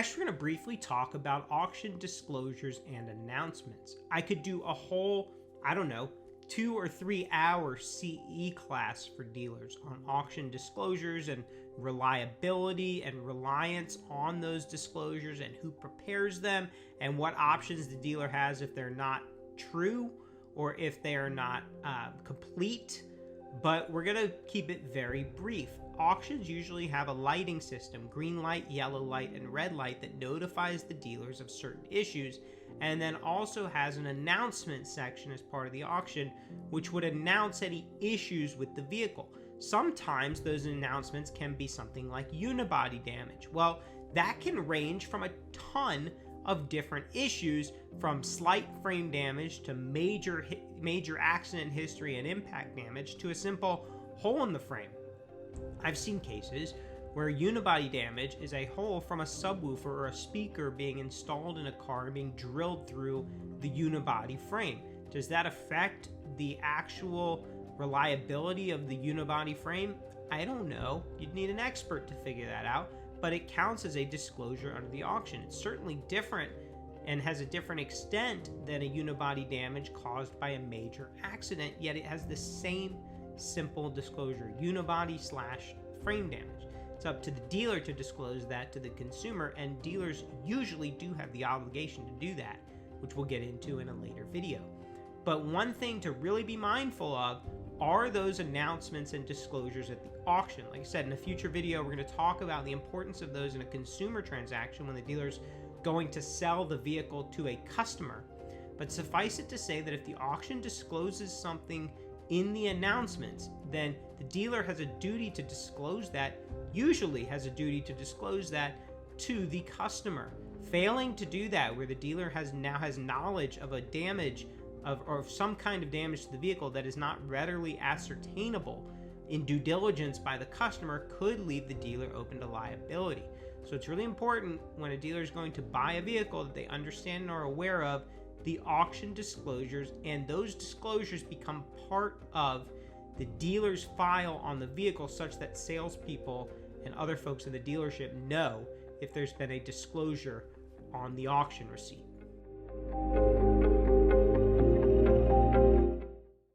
Next, we're going to briefly talk about auction disclosures and announcements. I could do a whole, 2 or 3 hour CE class for dealers on auction disclosures and reliability and reliance on those disclosures and who prepares them and what options the dealer has if they're not true or if they are not complete. But we're going to keep it very brief. Auctions usually have a lighting system, green light, yellow light, and red light, that notifies the dealers of certain issues, and then also has an announcement section as part of the auction, which would announce any issues with the vehicle. Sometimes those announcements can be something like unibody damage. Well, that can range from a ton of different issues, from slight frame damage to major accident history and impact damage to a simple hole in the frame. I've seen cases where unibody damage is a hole from a subwoofer or a speaker being installed in a car and being drilled through the unibody frame. Does that affect the actual reliability of the unibody frame? I don't know. You'd need an expert to figure that out, but it counts as a disclosure under the auction. It's certainly different and has a different extent than a unibody damage caused by a major accident, yet it has the same simple disclosure, unibody/frame damage. It's up to the dealer to disclose that to the consumer, and dealers usually do have the obligation to do that, which we'll get into in a later video. But one thing to really be mindful of are those announcements and disclosures at the auction. Like I said, in a future video, we're going to talk about the importance of those in a consumer transaction when the dealer's going to sell the vehicle to a customer. But suffice it to say that if the auction discloses something in the announcements, then the dealer has a duty to disclose that, usually has a duty to disclose that to the customer. Failing to do that, where the dealer now has knowledge of a damage or some kind of damage to the vehicle that is not readily ascertainable in due diligence by the customer, could leave the dealer open to liability. So it's really important when a dealer is going to buy a vehicle that they understand and are aware of the auction disclosures, and those disclosures become part of the dealer's file on the vehicle, such that salespeople and other folks in the dealership know if there's been a disclosure on the auction receipt.